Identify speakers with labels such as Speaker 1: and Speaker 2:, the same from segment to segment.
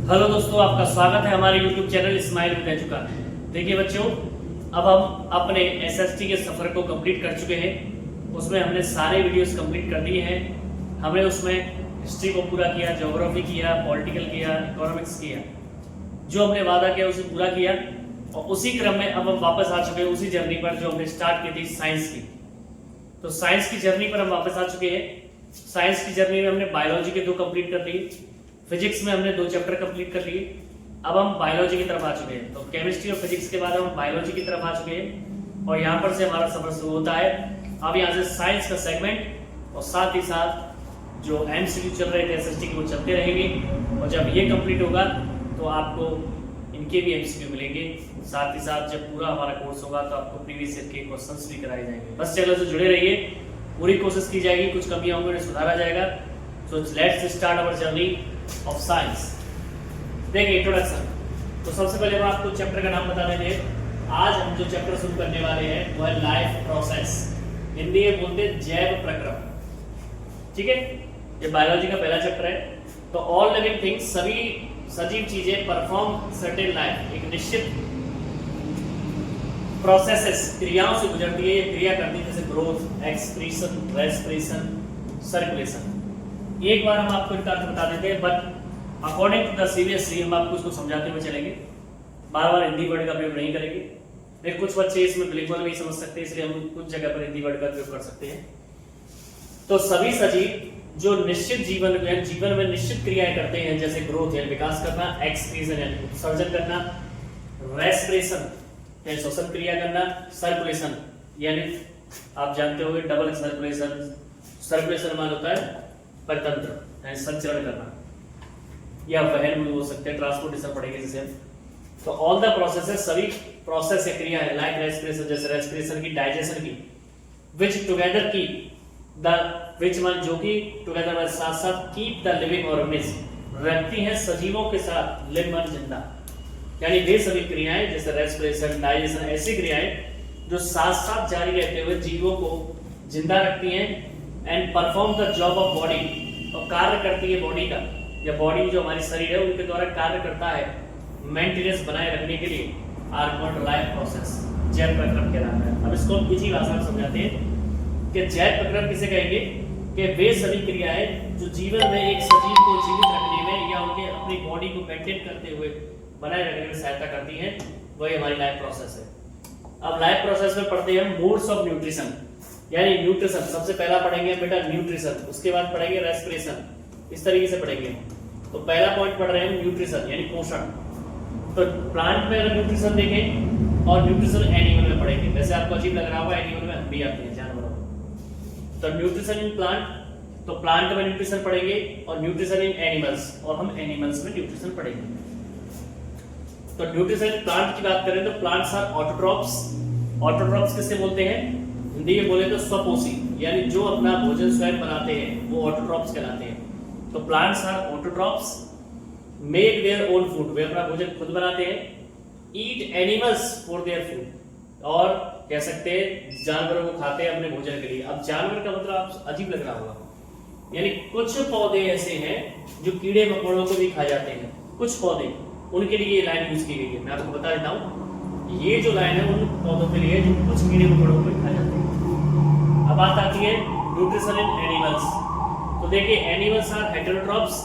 Speaker 1: Hello दोस्तों, आपका स्वागत है हमारे YouTube चैनल स्माइल विद एजुका। देखिए बच्चों, अब हम अपने एसएसटी के सफ़र को कंप्लीट कर चुके हैं। उसमें हमने सारे वीडियोस कंप्लीट कर दिए हैं। हमने उसमें हिस्ट्री को पूरा किया, ज्योग्राफी किया, पॉलिटिकल किया, इकोनॉमिक्स किया। जो हमने वादा किया उसे पूरा किया और उसी क्रम में अब हम वापस आ चुके हैं उसी जर्नी पर जो हमने स्टार्ट की थी साइंस की। तो साइंस की जर्नी पर हम वापस आ चुके हैं। साइंस की जर्नी में हमने बायोलॉजी के 2 कंप्लीट कर लिए, फिजिक्स में हमने 2 चैप्टर कंप्लीट कर लिए। अब हम बायोलॉजी की तरफ आ चुके हैं। तो केमिस्ट्री और फिजिक्स के बाद हम बायोलॉजी की तरफ आ चुके हैं और यहाँ पर से हमारा सफर शुरू होता है। अब यहाँ से साइंस का सेगमेंट और साथ ही साथ जो एमसीक्यू चल रहे थे एसएसटी के वो चलते रहेंगे और जब ये कंप्लीट होगा तो आपको इनके भी एमसीक्यू मिलेंगे। साथ ही साथ जब पूरा हमारा कोर्स होगा तो आपको प्रीवियस ईयर के क्वेश्चंस भी कराए जाएंगे। बस चैनल से जुड़े रहिए, पूरी कोशिश की जाएगी, कुछ कमियां होंगी उन्हें सुधारा जाएगा। So let's start our journey of science. देखिए इंट्रोडक्शन। तो सबसे पहले मैं आपको चैप्टर का नाम बता देंगे। आज हम जो चैप्टर शुरू करने वाले हैं वो है लाइफ प्रोसेस, हिंदी में बोलते हैं जैव प्रक्रम। ठीक है, ये बायोलॉजी का पहला चैप्टर है। तो ऑल लिविंग थिंग्स, सभी सजीव चीजें परफॉर्म सर्टेन लाइफ, एक निश्चित प्रोसेसेस, क्रियाओं से गुजरती है। ये क्रिया करती है जैसे ग्रोथ, एक्सक्रीशन, रेस्पिरेशन, सर्कुलेशन। एक बार हम आपको इनका अर्थ बता देते हैं, but according to the CBSE हम आपको इसको समझाते हुए चलेंगे, बार बार हिंदी वर्ड का प्रयोग नहीं करेंगे। लेकिन कुछ बच्चे इसमें बिल्कुल नहीं समझ सकते, इसलिए हम कुछ जगह पर हिंदी वर्ड का प्रयोग कर सकते हैं। तो सभी सजीव जो निश्चित जीवन में निश्चित क्रियाएं करते हैं, जैसे ग्रोथ यानी विकास करना, एक्सक्रीशन यानी उत्सर्जन करना, रेस्पिरेशन यानी श्वसन क्रिया करना, सर्कुलेशन यानी आप जानते होंगे डबल सर्कुलेशन। सर्कुलेशन मान होता है परतंत्र यानी संचरण करना, या वहन भी हो सकते हैं, ट्रांसपोर्टेशन पढ़ेंगे जिसे हम। तो ऑल द प्रोसेसेस, सभी प्रोसेस या क्रिया है, लाइक रेस्पिरेशन, जैसे रेस्पिरेशन की, डाइजेशन की, विच टुगेदर की द विच मान जो कि टुगेदर में साथ साथ कीप द लिविंग ऑर्गेनिज्म, रखती हैं सजीवों के साथ लिव मान जिंदा। यानी वे सभी क्रियाएं जैसे रेस्पिरेशन, डाइजेशन, ऐसी क्रियाएं जो साथ साथ जारी रहते हुए जीवों को जिंदा रखती हैं and perform the job of body, और कार्य करती है बॉडी का, या बॉडी जो हमारी शरीर है उनके द्वारा कार्य करता है मेंटेनेंस बनाए रखने के लिए, आर कॉल्ड लाइफ प्रोसेस, जैव प्रक्रम कहलाता है। अब इसको इसी भाषा में समझाते हैं कि जैव प्रक्रम किसे कहेंगे, कि वे सभी क्रियाएं जो जीवन में एक सजीव को जीवित रखने में या उनके अपनी बॉडी को मेंटेन करते हुए बनाए रखने में सहायता करती हैं, वही हमारी लाइफ प्रोसेस है। अब लाइफ प्रोसेस में पढ़ते हैं मोड्स ऑफ न्यूट्रिशन, यानी न्यूट्रिशन सबसे पहला पढ़ेंगे बेटा न्यूट्रिशन, उसके बाद पढ़ेंगे रेस्पिरेशन, इस तरीके से पढ़ेंगे। तो पहला पॉइंट पढ़ रहे हैं न्यूट्रिशन यानी पोषण। तो प्लांट में अगर न्यूट्रिशन देखें और न्यूट्रिशन एनिमल में पढ़ेंगे, वैसे आपको अजीब लग रहा होगा, एनिमल में हम भी आते हैं जानवरों में। तो न्यूट्रिशन इन प्लांट, तो प्लांट में न्यूट्रिशन पढ़ेंगे, और न्यूट्रिशन इन एनिमल्स, और हम एनिमल्स में न्यूट्रिशन पढ़ेंगे। तो न्यूट्रिशन इन प्लांट की बात करें तो प्लांट्स आर ऑटोट्रॉप्स। ऑटोट्रॉप्स किससे बोलते हैं, हिंदी में बोले तो स्वपोषी, यानी जो अपना भोजन स्वयं बनाते हैं वो ऑटोट्रॉप्स कहलाते हैं। तो plants are autotrophs, make their own food, वे अपना भोजन खुद बनाते हैं, eat animals for their food, और कह सकते हैं जानवरों को खाते हैं अपने भोजन के लिए। अब जानवर का मतलब आप अजीब लग रहा होगा, यानी कुछ पौधे ऐसे हैं जो कीड़े मकोड़ों को भी खा जाते हैं, कुछ पौधे, उनके लिए ये लाइन यूज की गई है। मैं आपको बता देता हूँ, ये जो लाइन है उन पौधों के लिए जो कुछ कीड़े मकोड़ों को भी खा जाते हैं। अब बात आती है न्यूट्रिशन इन एनिमल्स। तो देखिए एनिमल्स आर हेटेरोट्रॉप्स।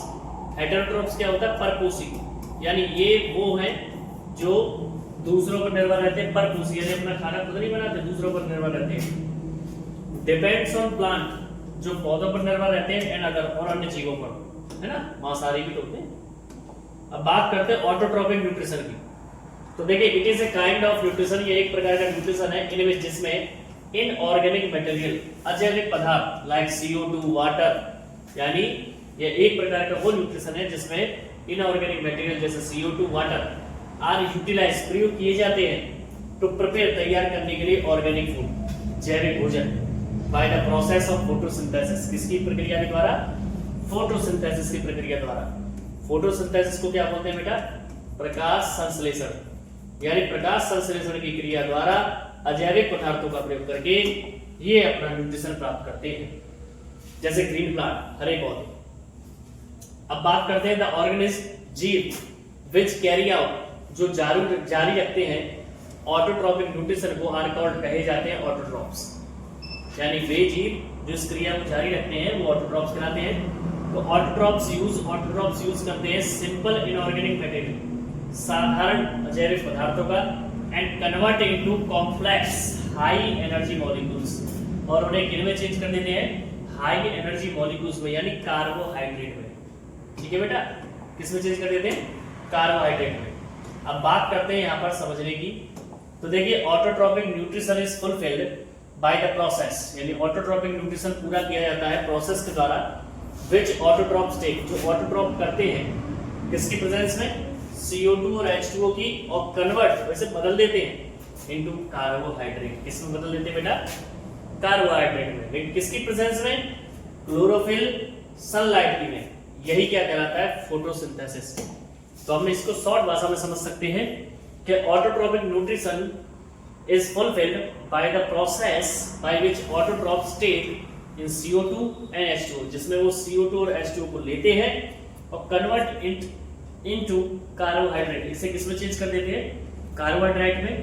Speaker 1: हेटेरोट्रॉप्स क्या होता है, परपोषी, यानी ये वो हैं जो दूसरों पर निर्भर रहते हैं, परपोषी यानी अपना खाना खुद नहीं बनाते, दूसरों पर निर्भर रहते हैं। डिपेंड्स ऑन प्लांट, जो पौधों पर निर्भर रहते हैं, एंड अदर, और अन्य जीवों पर, है ना, मांसाहारी भी होते हैं। अब बात करते हैं ऑटोट्रॉपिक न्यूट्रिशन की। तो देखिए it is a kind of nutrition, ये एक प्रकार का न्यूट्रिशन है इनमें जिसमें इनऑर्गेनिक मटेरियल, अजैविक पदार्थ लाइक CO2, वाटर, यानी ये एक प्रकार का वो न्यूट्रिशन है जिसमें इनऑर्गेनिक मटेरियल जैसे CO2, वाटर आर यूटिलाइज, प्रयोग किए जाते हैं टू प्रिपेयर, तैयार करने के लिए ऑर्गेनिक फूड, जैविक भोजन, bye the process of photosynthesis. किसकी प्रक्रिया के द्वारा, फोटोसिंथेसिस की प्रक्रिया द्वारा। फोटोसिंथेसिस को क्या बोलते हैं बेटा, प्रकाश संश्लेषण, यानी प्रकाश संश्लेषण की क्रिया द्वारा अजैविक पदार्थों का प्रयोग करके ये अपना न्यूट्रिशन प्राप्त करते हैं। जैसे ग्रीन प्लांट, हरे पौधे, अब बात करते हैं द ऑर्गेनिज्म जीव विच कैरी आउट, जो जारी रखते हैं ऑटोट्रॉपिक न्यूट्रिशन को आर कॉल्ड कहे जाते हैं ऑटोट्रॉप्स। यानी वे जीव जो इस क्रिया को जारी रखते हैं वो ऑटोट्रॉप्स कहलाते हैं। तो ऑटोट्रॉप्स यूज करते हैं सिंपल इनऑर्गेनिक मटेरियल, साधारण अजैविक पदार्थों का, and convert into complex high energy molecules, और उन्हें किन में चेंज कर देते हैं, हाई एनर्जी मॉलिक्यूल्स में, यानी कार्बोहाइड्रेट में। ठीक है बेटा, किस में चेंज कर देते हैं, कार्बोहाइड्रेट में। अब बात करते हैं यहाँ पर समझने की। तो देखिए autotrophic nutrition is fulfilled by the process, यानी ऑटोट्रॉपिक न्यूट्रिशन पूरा किया जाता है प्रोसेस के द्वारा, विच ऑटोट्रॉप्स टेक, जो ऑटोट्रॉप करते हैं किसकी प्रेजेंस में, CO2 और H2O की, और कन्वर्ट वैसे बदल देते हैं इनटू कार्बोहाइड्रेट। किस में बदल देते हैं बेटा, कार्बोहाइड्रेट में। लेकिन किसकी प्रेजेंस में, क्लोरोफिल सनलाइट की में। यही क्या कहलाता है, फोटोसिंथेसिस। तो हम इसको शॉर्ट भाषा में समझ सकते हैं कि autotrophic nutrition is fulfilled by the process by which autotrophs take in CO2 and H2O, जिसमें वो CO2 और H2O को लेते हैं और कन्वर्ट इनटू कार्बोहाइड्रेट। इसे किसमें चेंज कर देते हैं, कार्बोहाइड्रेट में,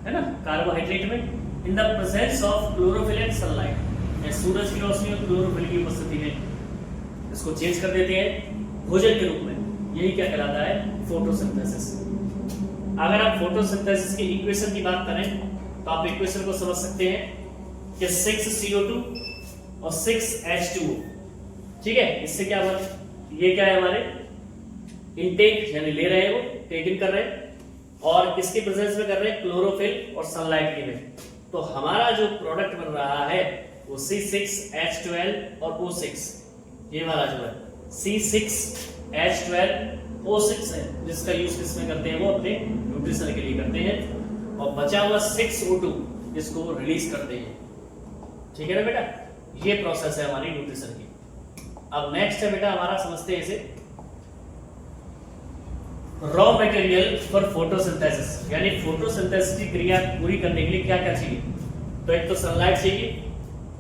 Speaker 1: है ना, कार्बोहाइड्रेट में, in the presence of chlorophyll and sunlight. सूरज की रोशनी और क्लोरोफिल की उपस्थिति में इसको चेंज कर देते हैं भोजन के रूप में। यही क्या कहलाता है, फोटोसिंथेसिस। अगर आप फोटोसिंथेसिस की इक्वेशन की बात करें तो आप इक्वेशन को समझ सकते हैं कि 6 CO2 और 6 H2O। ठीक है, इससे क्या बात, ये क्या है हमारे इनटेक, यानी ले रहे हैं वो, टेक इन कर रहे हैं, और किसके प्रेजेंस में कर रहे हैं, क्लोरोफिल और सनलाइट के में। तो हमारा जो प्रोडक्ट बन रहा है वो C6H12 और O6, ये वाला जो है C6H12O6 है, जिसका यूज किसमें करते हैं, वो अपने न्यूट्रिशन के लिए करते हैं, और बचा हुआ 6O2 इसको वो रिलीज करते हैं। ठीक है ना बेटा, ये प्रोसेस है हमारी न्यूट्रिशन की। अब नेक्स्ट है बेटा हमारा, समझते हैं इसे, रॉ मटेरियल फॉर फोटोसिंथेसिस, यानी फोटोसिंथेसिस की क्रिया पूरी करने के लिए क्या क्या चाहिए। तो एक तो सनलाइट चाहिए,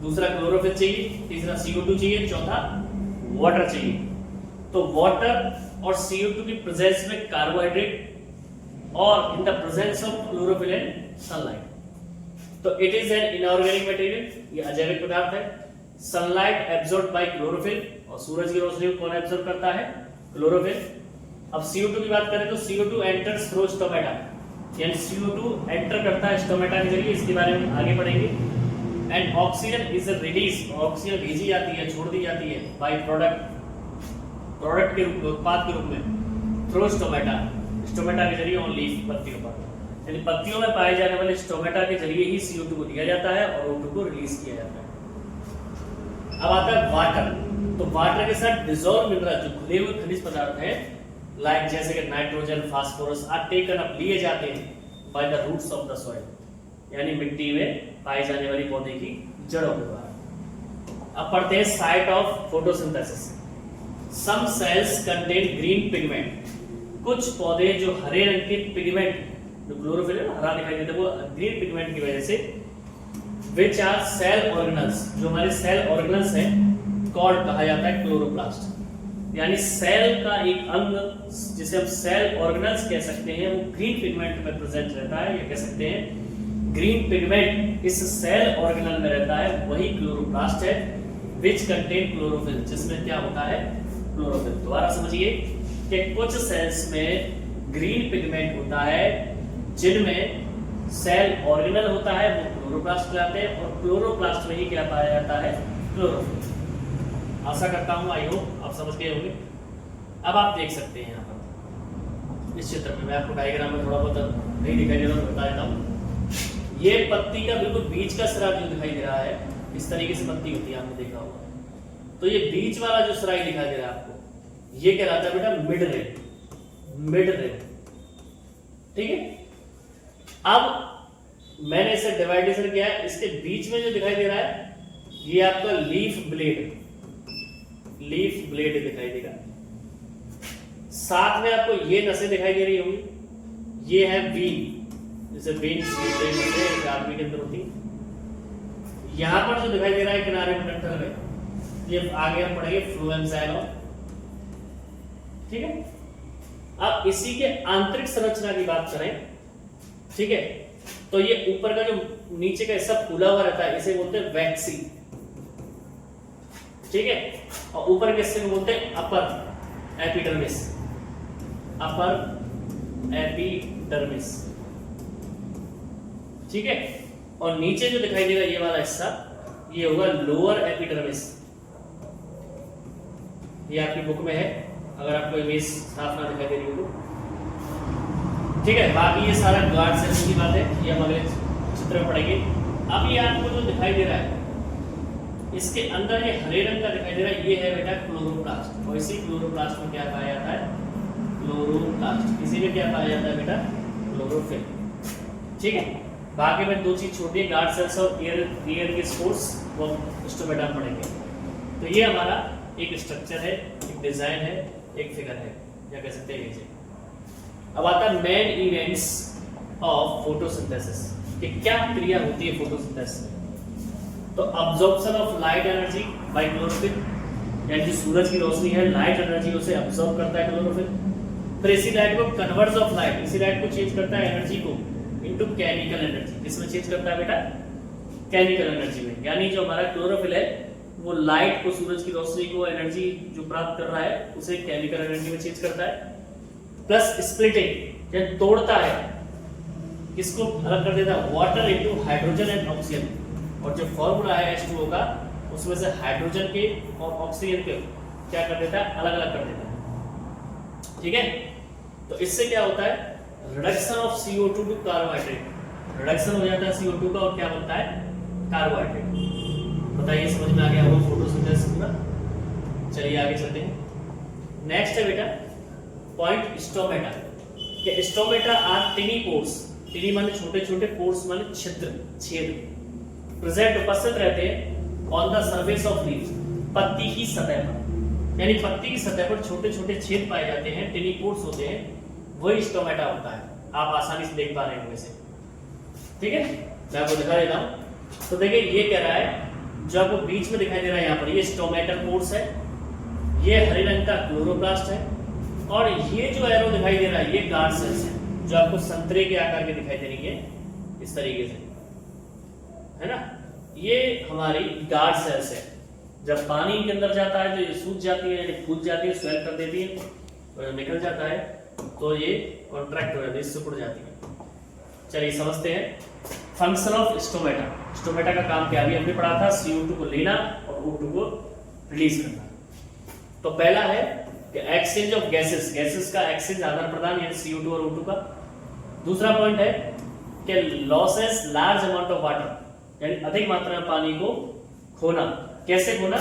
Speaker 1: दूसरा क्लोरोफिल चाहिए, तीसरा CO2 चाहिए, चौथा वाटर चाहिए। तो वाटर और CO2 की प्रेजेंस में कार्बोहाइड्रेट, और in the presence of chlorophyll and sunlight. तो it is an inorganic material, ये अजैविक पदार्थ है। सनलाइट एब्जॉर्ब बाय क्लोरोफिल, और सूरज की रोशनी को कौन एब्जॉर्ब करता है, क्लोरोफिल। अब CO2 की बात करें तो CO2 एंटर्स थ्रू स्टोमेटा, यानी CO2 एंटर करता है स्टोमेटा के जरिए, इसके बारे में आगे पढ़ेंगे। And oxygen is release, oxygen भेजी जाती है, छोड़ दी जाती है बाय प्रोडक्ट के रूप में, उत्पाद के रूप में, थ्रू स्टोमेटा, स्टोमेटा के जरिए ऑन लीफ, पत्तियों पर, यानी पत्तियों में पाए जाने वाले स्टोमेटा के जरिए ही CO2 को दिया जाता है और O2 को रिलीज किया जाता है। अब आता है वाटर। तो वाटर के साथ डिसॉल्व मिनरल, जो घुले हुए खनिज पदार्थ हैं, लाइक जैसे कि nitrogen, phosphorus, are taken up, लिए जाते हैं by the roots of the soil, यानी मिट्टी में पाई जाने वाली पौधे की जड़ों के द्वारा। अब पढ़ते हैं site of photosynthesis. Some cells contain green pigment, कुछ पौधे जो हरे रंग के पिगमेंट, जो क्लोरोफिल है हरा दिखाई देता है, वो ग्रीन पिगमेंट की वजह से, विच आर सेल ऑर्गेनल्स, जो हमारे सेल ऑर्गेनल्स हैं, कॉल्ड कहा जाता है क्लोरोप्लास्ट, यानी सेल का एक अंग जिसे हम सेल ऑर्गेनल्स कह सकते हैं, वो ग्रीन पिगमेंट में प्रेजेंट रहता है, ये कह सकते हैं ग्रीन पिगमेंट इस सेल ऑर्गेनल में रहता है, वही क्लोरोप्लास्ट है, विच कंटेन क्लोरोफिल, जिसमें क्या होता है, क्लोरोफिल। दोबारा समझिए कि कुछ सेल्स में ग्रीन पिगमेंट होता है, जिनमें सेल ऑर्गेनल होता है, वो क्लोरोप्लास्ट कहलाते हैं, और क्लोरोप्लास्ट में ही क्या पाया जाता है, क्लोरोफिल। आशा करता हूं, आई होप आप समझ गए होंगे। अब आप देख सकते हैं यहाँ पर इस चित्र में, मैं आपको डायग्राम में थोड़ा बहुत नहीं दिखाई दे रहा है, बता देता हूँ। ये पत्ती का बिल्कुल बीच का सिरा जो दिखाई दे रहा है, इस तरीके से पत्ती होती है, आपने देखा होगा। तो ये बीच वाला जो सिरा दिखाई दे रहा है आपको, ये कहलाता है बेटा मिड रिम, मिड रिम। ठीक है, अब मैंने इसे डिवाइडेशन किया है, इसके बीच में जो दिखाई दे रहा है, ये आपका लीफ ब्लेड, लीफ ब्लेड दिखाई देगा। साथ में आपको ये नसें दिखाई दे रही होंगी, ये है वीन, जैसे वेन्स आदमी के अंदर होती है। यहां पर जो दिखाई दे रहा है किनारे में डंठल में, ये आगे हम पढ़ेंगे फ्लोएम जाइलम, ठीक है। अब इसी के आंतरिक संरचना की बात करें, ठीक है, तो ये ऊपर का जो नीचे का हिस्सा फूला हुआ रहता है इसे बोलते हैं वैक्सी, ठीक है, और ऊपर के हिस्से को बोलते हैं अपर एपिडर्मिस, अपर एपिडर्मिस, ठीक है। और नीचे जो दिखाई देगा ये वाला हिस्सा ये होगा लोअर एपिडर्मिस, ये आपकी बुक में है अगर आपको इमेज साफ ना दिखाई दे रही हो तो, ठीक है। बाकी ये सारा गार्ड सेल्स की बात है, ये हम अगले चित्र में पढ़ेंगे। अब ये आपको जो दिखाई दे रहा है इसके अंदर ये हरे रंग का दिखाई दे रहा है, ये है बेटा क्लोरोप्लास्ट, और इसी क्लोरोप्लास्ट में क्या पाया जाता है, क्लोरोप्लास्ट, इसी में क्या पाया जाता है बेटा, क्लोरोफिल, ठीक है। बाकी में दो चीज छोटी है, गार्ड सेल्स और एयर के स्पोर्स, वो स्टोमेटा में पढ़ेंगे। तो ये हमारा एक स्ट्रक्चर है, एक डिजाइन है, एक फिगर है, या कह सकते हैं इसे। अब आता है मेन इवेंट्स ऑफ फोटोसिंथेसिस, कि क्या क्रिया होती है फोटोसिंथेसिस में। तो absorption of light energy by chlorophyll, यानी जो सूरज की रोशनी है लाइट एनर्जी उसे अब्सॉर्ब करता है क्लोरोफिल, फिर इसी लाइट को कन्वर्ट्स ऑफ लाइट, इसी लाइट को चेंज करता है एनर्जी को इनटू केमिकल एनर्जी, किसमें चेंज करता है बेटा, केमिकल एनर्जी में। यानी जो हमारा क्लोरोफिल है वो लाइट को, सूरज की रोशनी को एनर्जी जो प्राप्त कर रहा है उसे केमिकल एनर्जी में चेंज करता है, प्लस स्प्लिटिंग, यानी तोड़ता है, इसको अलग कर देता है water into hydrogen and oxygen, और जो फॉर्मूला है H2O का उसमें से हाइड्रोजन के और ऑक्सीजन के क्या कर देता है, अलग अलग कर देता है, ठीक है। तो इससे क्या होता है, reduction of CO2 to carbohydrate, reduction हो जाता है CO2 का और क्या बनता है, कार्बोहाइड्रेट। बताइए समझ में आ गया होगा फोटोसिंथेसिस पूरा। चलिए आगे चलते हैं। नेक्स्ट है बेटा पॉइंट स्टोमेटा, कि stomata are tiny pores, tiny माने छोटे छोटे, पोर्स माने छिद्र, छेद, प्रेजेंट उपस्थित रहते हैं on the surface of leaves, पत्ती की सतह पर, यानी पत्ती की सतह पर छोटे छोटे छेद पाए जाते हैं, टिनी पोर्स होते हैं, वही स्टोमेटा होता है। आप आसानी से देख पा रहे हैं वैसे, ठीक है, मैं आपको दिखा देता हूं। तो देखिए ये कह रहा है, जो आपको बीच में दिखाई दे रहा है यहाँ पर, ये स्टोमेटल पोर्स है, ये हरे रंग का क्लोरोप्लास्ट है, और ये जो एरो दिखाई दे रहा है ये गार्ड सेल्स है, जो आपको संतरे के आकार के दिखाई दे रही है इस तरीके से, है ना, ये हमारी गार्ड सेल्स है। जब पानी के अंदर जाता है तो ये सूज जाती है, यानी फूल जाती है, स्वेल कर देती है, और निकल जाता है तो ये कॉन्ट्रैक्ट हो जाती है, सिकुड़ जाती है। चलिए समझते हैं फंक्शन ऑफ स्टोमेटा। स्टोमेटा का काम क्या, अभी हमने पढ़ा था, CO2 को लेना और O2 को रिलीज करना। तो पहला है कि एक्सचेंज ऑफ गैसेस, गैसेस का एक्सचेंज, आदान प्रदान, यानी CO2 और O2 का। दूसरा पॉइंट है कि losses large amount of water, यानी अधिक मात्रा में पानी को खोना। कैसे खोना,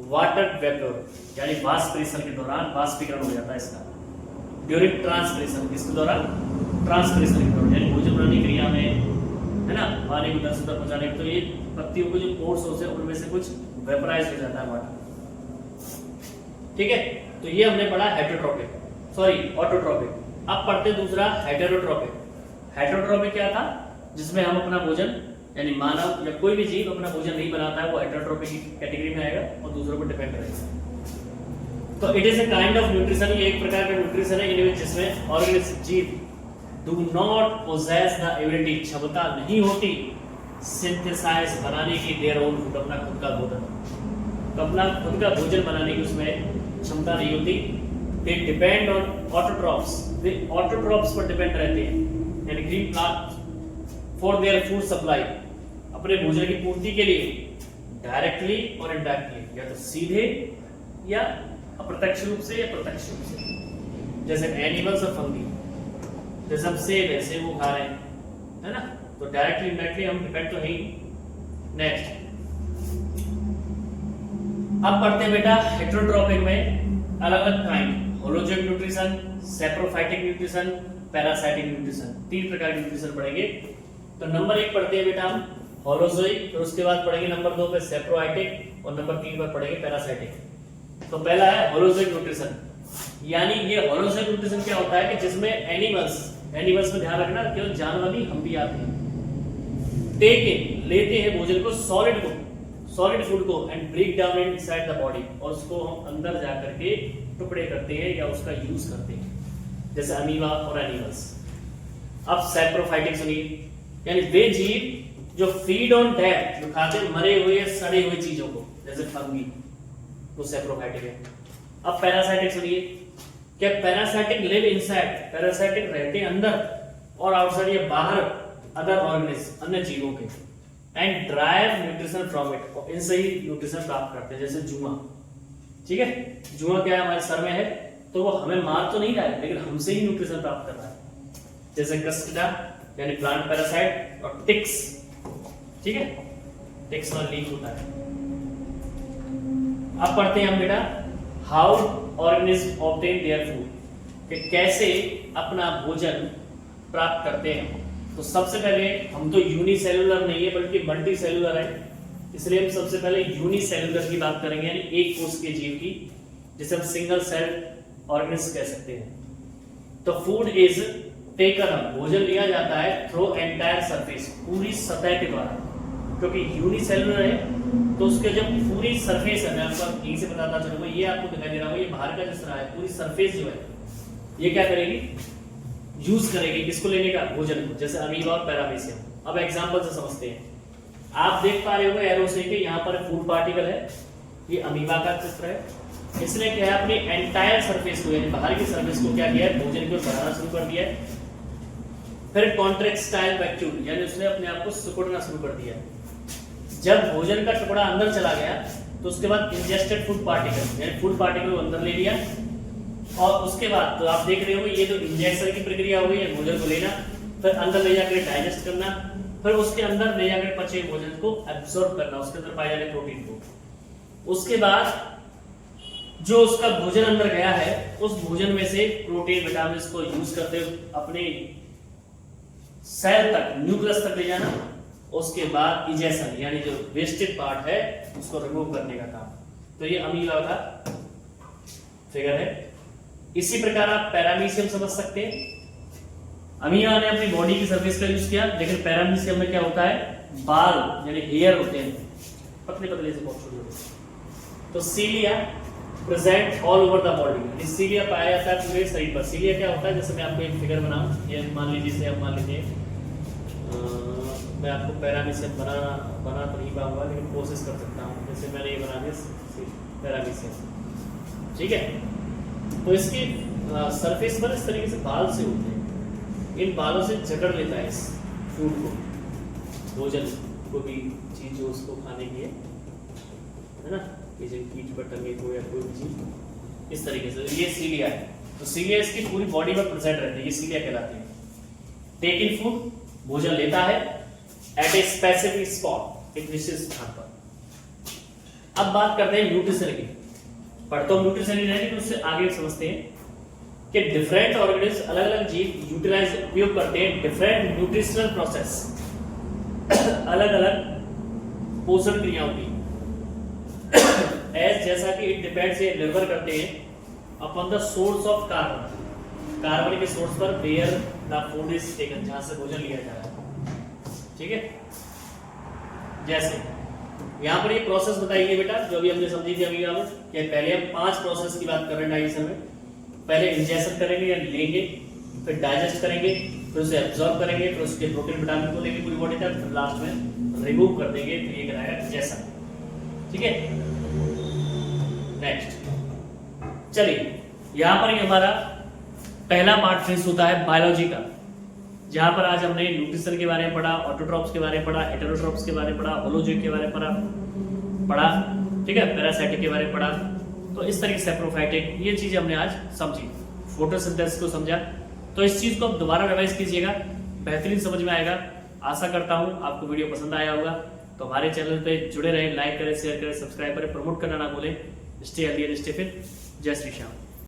Speaker 1: वाटर वेपर, यानी वाष्पीकरण के दौरान वाष्पीकरण हो जाता है इसका, ड्यूरिंग ट्रांसपिरेशन, किसके दौरान, ट्रांसपिरेशन के दौरान, यानी भोजन बनाने की क्रिया में, है ना, पानी को दस तक पहुंचाने, तो ये पत्तियों के जो पोर्स होते हैं उनमें से कुछ वेपराइज हो जाता है वाटर, ठीक है। तो ये हमने पढ़ा हेटेरोट्रोपिक, सॉरी ऑटोट्रोपिक। अब पढ़ते दूसरा हेटेरोट्रोपिक। हेटेरोट्रोपिक क्या था, जिसमें हम अपना भोजन, यानी मानव या कोई भी जीव अपना भोजन नहीं बनाता है, वो हेटेरोट्रोपिक कैटेगरी में आएगा और दूसरों पर डिपेंड करेगा। तो it is a kind of nutrition, ये एक प्रकार का न्यूट्रिशन है इनमें जिसमें ऑर्गेनिज्म, जीव do not possess the ability, क्षमता नहीं होती synthesize, बनाने की their own food, अपना खुद का भोजन, तो अपना खुद का भोजन बनाने की उसमें क्षमता नहीं होती। they depend on autotrophs, way autotrophs पर डिपेंड रहते हैं, यानी green plant for their food supply, अपने भोजन की पूर्ति के लिए डायरेक्टली और इनडायरेक्टली, या तो सीधे या अप्रत्यक्ष रूप से या प्रत्यक्ष रूप से, जैसे एनिमल्स और फंगी, जैसे हम सेब है, सेब वो खा रहे हैं, है ना, तो डायरेक्टली इनडायरेक्टली हम डिपेंड तो नहीं। नेक्स्ट अब पढ़ते हैं बेटा हेटेरोट्रोपिक में अलग अलग kind, holozoic nutrition, saprophytic nutrition, parasitic nutrition, तीन प्रकार के न्यूट्रिशन पढ़ेंगे। तो नंबर 1 पढ़ते हैं बेटा हम होलोजोइक, फिर उसके बाद पढ़ेंगे नंबर 2 पे सैप्रोफाइटिक, और नंबर 3 पर पढ़ेंगे पैरासाइटिक। तो पहला है होलोजोइक न्यूट्रिशन, यानी ये होलोजोइक न्यूट्रिशन क्या होता है कि जिसमें एनिमल्स में ध्यान रखना, केवल जानवर नहीं, हम भी आते हैं, लेते हैं भोजन को, सॉलिड फूड को, and break down inside the body, और उसको हम अंदर जाकर के टुकड़े करते हैं या उसका यूज करते हैं, जैसे अमीबा और एनिमल्स। अब सैप्रोफाइटिक सुनिए, यानी वे जीव जो फीड ऑन डेड, जो खाते हैं मरे हुए या सड़े हुए चीजों को, जैसे फंगी, वो सैप्रोफाइटिक है। अब पैरासाइटिक सुनिए, क्या पैरासाइटिक लिव इनसाइड, पैरासाइटिक रहते हैं अंदर और आउटसाइड या बाहर अदर ऑर्गेनिज्म, अन्य जीवों के, and drive nutrition from it, और इनसे ही न्यूट्रिशन प्राप्त करते हैं, जैसे जुआ। ठीक है, जुआ क्या है, हमारे सर में है, तो वो हमें मार तो नहीं रहा है, लेकिन हमसे ही न्यूट्रिशन प्राप्त कर रहा है, जैसे कस्टिडा यानी प्लांट पैरासाइट, और टिक्स। ठीक है, टिक्स वाला लीक होता है। अब पढ़ते हैं हम बेटा how organism obtain their food, कि कैसे अपना भोजन प्राप्त करते हैं। तो सबसे पहले हम तो यूनिसेलुलर नहीं है बल्कि मल्टी सेलुलर है, इसलिए हम सबसे पहले यूनिसेलुलर की बात करेंगे, यानी एक कोष के जीव की, जिसे हम सिंगल सेल ऑर्गेनिज्म कह सकते हैं। तो फूड इज टेकन अप, भोजन लिया जाता है थ्रू एंटायर सरफेस, पूरी सतह के द्वारा, क्योंकि यूनिसेलुलर है तो उसके जब पूरी सरफेस है, मैं आपको यहीं से बताता चलूंगा, ये आपको दिखाई दे रहा होगा, ये बाहर का जिस तरह है, पूरी सरफेस जो है ये क्या करेगी, यूज करेगी किसको लेने का, भोजन को, जैसे अमीबा और पैरामीशियम। अब एग्जांपल से समझते हैं, आप देख पा रहे होंगे एरो से कि यहाँ पर फूड पार्टिकल है, ये अमीबा का चित्र है, इसने क्या है अपनी एंटायर सरफेस को, यानी बाहर की सरफेस को क्या किया है, भोजन को बढ़ाना शुरू कर दिया है। फिर कॉन्ट्रैक्टाइल वैक्यूल, यानी उसने अपने आप को सिकुड़ना शुरू कर दिया। जब भोजन का टुकड़ा अंदर चला गया तो उसके बाद इंजेस्टेड फूड पार्टिकल, यानी फूड पार्टिकल को अंदर ले लिया, और उसके बाद तो आप देख रहे हो ये जो इंजेक्शन की प्रक्रिया हो गई है, भोजन को लेना, फिर अंदर ले जाकर डाइजेस्ट करना, फिर उसके अंदर ले जाकर पचे भोजन को एब्जॉर्ब करना, उसके अंदर पाए जाने प्रोटीन को। उसके बाद जो उसका भोजन अंदर गया है, उस भोजन में से प्रोटीन विटामिन को यूज करते हुए अपने सेल तक, न्यूक्लियस तक ले जाना, उसके बाद इजेशन, यानी जो वेस्टेड पार्ट है उसको रिमूव करने का काम। तो ये अमीबा का फिगर है। इसी प्रकार आप पैरामीशियम समझ सकते हैं, अमीबा ने अपनी बॉडी की सरफेस का यूज किया, लेकिन पैरामीशियम में क्या होता है, बाल यानी हेयर होते हैं, पतले पतले से बहुत छोटे होते। तो cilia present all over the body, cilia पाया जाता है पूरे शरीर पर। सीलिया क्या होता है, जैसे मैं आपको एक फिगर बनाऊं, ये मान लीजिए, आप मान लीजिए मैं आपको पैरामीशियम बना तो नहीं पाऊंगा, लेकिन कोशिश कर सकता हूँ, जैसे मैंने ये बना दिया पैरामीशियम। ठीक है, तो इसकी सरफेस पर इस तरीके से बाल से होते हैं, इन बालों से जकड़ लेता है इस फूड को, भोजन को भी चीज जो उसको खाने की है ना, जैसे कीट पर टंगे हो या कोई भी चीज, इस तरीके से ये सीलिया है। तो सीलिया इसकी पूरी बॉडी में प्रेजेंट रहती है, ये सीलिया कहलाती है। टेक इन फूड, भोजन लेता है एट ए स्पेसिफिक स्पॉट, एक विशेष स्थान पर। अब बात करते हैं न्यूट्रिशन की, पढ़ते हो न्यूट्रिशन ही रहेगी, तो उससे आगे समझते हैं कि डिफरेंट ऑर्गेनिज्म, अलग अलग जीव यूटिलाइज, उपयोग करते हैं डिफरेंट न्यूट्रिशनल प्रोसेस, अलग अलग पोषण क्रियाओं की, एज जैसा कि इट डिपेंड्स, ये निर्भर करते हैं upon the source of carbon, carbon के सोर्स पर where the food is taken, जहां से भोजन लिया जा रहा है। ठीक है, जैसे यहाँ पर ये प्रोसेस बताइए बेटा, जो भी हमने समझी थी अभी आप, कि पहले हम 5 प्रोसेस की बात कर रहे हैं डाइजेशन में। पहले इंजेक्शन करेंगे या लेंगे, फिर डाइजेस्ट करेंगे, फिर उसे एब्जॉर्ब करेंगे, फिर उसके प्रोटीन विटामिन को लेंगे पूरी बॉडी तक, फिर लास्ट में रिमूव कर देंगे, फिर ये कराएगा इंजेक्शन। ठीक है, नेक्स्ट चलिए, यहाँ पर हमारा पहला पार्ट फिनिश होता है बायोलॉजी का, जहां पर आज हमने न्यूट्रिशन के बारे में पढ़ा, ऑटोट्रॉप्स के बारे में पढ़ा, हेटेरोट्रॉप्स के बारे में पढ़ा, होलोजोइक के बारे में पढ़ा, ठीक है, पैरासाइटिक के बारे में पढ़ा। तो इस तरीके से सैप्रोफाइटिक, ये चीज हमने आज समझी, फोटोसिंथेसिस को समझा। तो इस चीज को आप दोबारा रिवाइज कीजिएगा, बेहतरीन समझ में आएगा। आशा करता हूं आपको वीडियो पसंद आया होगा। तो हमारे चैनल पे जुड़े रहें, लाइक करें, शेयर करें, सब्सक्राइब करें, प्रमोट करना ना भूलें। Stay healthy and stay fit. जय श्री श्याम।